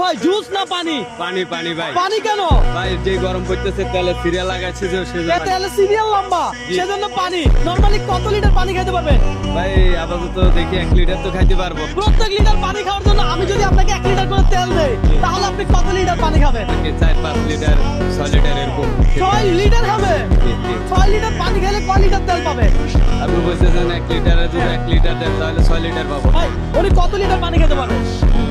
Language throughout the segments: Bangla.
ভাই জুস না পানি? পানি পানি ভাই। পানি কেন ভাই যে গরম পড়তেছে তেলে সিরিয়াল লাগাচ্ছে যে সেজন্য তাহলে সিরিয়াল লম্বা সেজন্য পানি। নরমালি কত লিটার পানি খেতে পারবেন ভাই? আপাতত দেখি 1 লিটার তো খাইতে পারবো। প্রত্যেক লিটার পানি খাওয়ার জন্য আমি যদি আপনাকে 1 লিটার করে তেল দেই তাহলে আপনি কত লিটার পানি খাবেন? 4-5 লিটার 6 লিটার এরকম। 6 লিটার হবে? 6 লিটার পানি খেলে কয় লিটার তেল পাবে? আপনি বলতেছেন 1 লিটারে যদি 1 লিটার দেন তাহলে 6 লিটার পাবো। ভাই উনি কত লিটার পানি খেতে পারবে?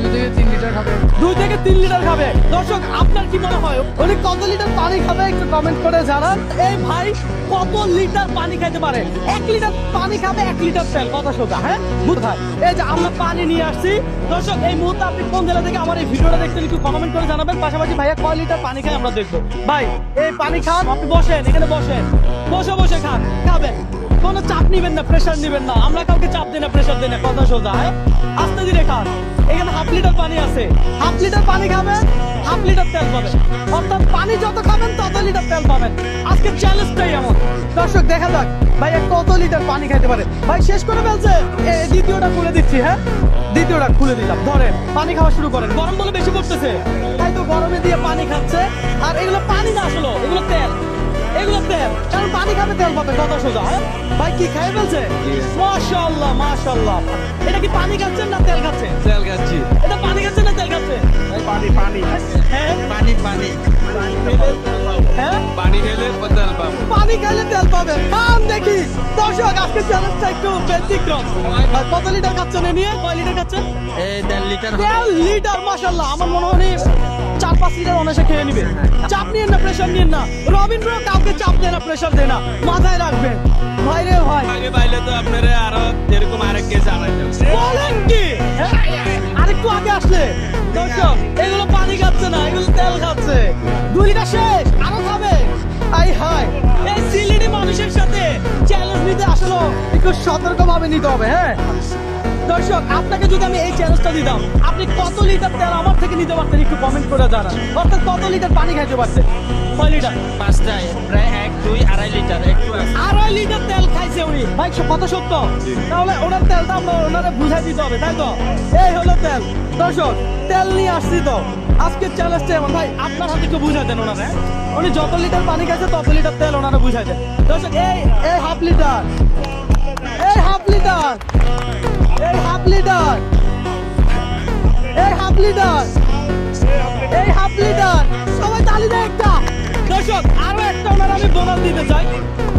2 থেকে 3 লিটার খাবে। 2 থেকে 3 লিটার খাবে। দর্শক আপনার কি মনে হয় উনি কত লিটার পানি খাবে একটু কমেন্ট করে জানান। এই ভাই কত লিটার পানি খেতে পারে? 1 লিটার পানি খাবে 1 লিটার তেল। কথা সোজা, হ্যাঁ বুঝায়। এই যে আমরা পানি নিয়ে আসছি। দর্শক এই মুহূর্তে আপনি কোন জেলা থেকে আমার এই ভিডিওটা দেখছেন একটু কমেন্ট করে জানাবেন। পাশাপাশি ভাইয়া কয় লিটার পানি খায় আমরা দেখবো। ভাই এই পানি খান, আপনি বসেন, এখানে বসেন, বসে বসে খান, খাবেন। কোনো চাপ নিবেন না, প্রেশার নিবেন না। আমরা কাউকে চাপ দিই না, প্রেশার দিই না। কথা সোজা, হ্যাঁ আস্তে ধীরে খান। এখানে 1/2 লিটার পানি আছে। 1/2 লিটার পানি খাবেন, 1/2 লিটার তেল পাবেন। অর্থাৎ পানি যত খাবেন তত লিটার তেল পাবেন। আজকে চ্যালেঞ্জটাই এমন। দর্শক দেখা যাক ভাইয়া কত লিটার পানি খাইতে পারে। ভাই শেষ করে ফেলছে। দ্বিতীয়টা খুলে দিচ্ছি, হ্যাঁ দ্বিতীয়টা খুলে দিলাম। ধরেন পানি খাওয়া শুরু করেন। গরম বলে বেশি পড়তেছে তাই তো গরমে দিয়ে পানি খাচ্ছে। আর এগুলো পানি না, আসলে এগুলো তেল, এগুলো তেল। কারণ পানি খাবে তেল পাবে। কথা সোজা, হ্যাঁ ভাই কি খাই ফেলছে? মাশাআল্লাহ মাশাআল্লাহ। এটা কি পানি খাচ্ছেন না তেল খাচ্ছেন? তেল খাচ্ছি। এটা পানি খাচ্ছেন না তেল খাচ্ছেন? পানি পানি হ্যাঁ পানি পানি হ্যাঁ পানি খেলে তেল পাবো। পানি খাইলে তেল পাবেন। খান দেখি। দর্শক আজকে চ্যালেঞ্জটা একটু ব্যতিক্রম। আর কত লিটার খাচ্ছেন এ নিয়ে? কয় লিটার খাচ্ছেন? এই 1.5 লিটার 1.5 লিটার। মাশাআল্লাহ আমার মনে হয় 4-5 লিটার অনায়াসে খেয়ে নিবে। চাপ নিয়েন না, প্রেশার নিয়েন না। রবীন্দ্র কাউকে চাপ দেয় না, প্রেশার দেয় না। মাথায় রাখবেন ভাই রে ভাই। আগে পাইলে তো আপনারা আরো এরকম আরেক কেজি আনাইতাম। বলেন কি? হ্যাঁ? আরেকটু আগে আসলে দর্শক এগুলো পানি খাচ্ছে না, এগুলো তেল খাচ্ছে। 2 লিটার শেষ, আরো খাবে। আই হাই, এই সিলেটি মানুষের সাথে চ্যালেঞ্জ নিতে আসলে একটু সতর্কভাবে নিতে হবে। হ্যাঁ দর্শক আপনাকে যদি আমি এই চ্যালেঞ্জটা দিতাম আপনি কত লিটার তেল আমার থেকে নিতে পারতেন একটু কমেন্ট করে জানান। অর্থাৎ কত লিটার পানি খাইতে পারতেন? কয় লিটার? 5টায় প্রায় 1 2 2.5 লিটার একটু আছে। 2.5 লিটার তেল খাইছে উনি। ভাই কত সত্য? তাহলে ওনার তেলটা আমরা ওনারে বুঝাই দিতে হবে, তাই তো? এই হলো তেল। দর্শক তেল নিয়ে আসছি তো আজকের চ্যালেঞ্জটা এমন। ভাই আপনার হাতে একটু বুঝাই দেন ওনারে। উনি যত লিটার পানি খাইছে তত লিটার তেল ওনারে বুঝাই দেন। দর্শক এই 1/2 লিটার, এই 1/2 লিটার, এই 1/2 লিটার, এই 1/2 লিটার, এই 1/2 লিটার। সবাই তালি দেয় একটা। দর্শক আরো একটা ওনার আমি বোনাস দিতে চাই।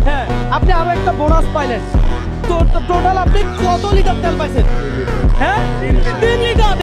হ্যাঁ আপনি আরো একটা বোনাস পাইলেন। তো টোটাল আপনি কত লিটার তেল পাইছেন? হ্যাঁ 3 লিটার।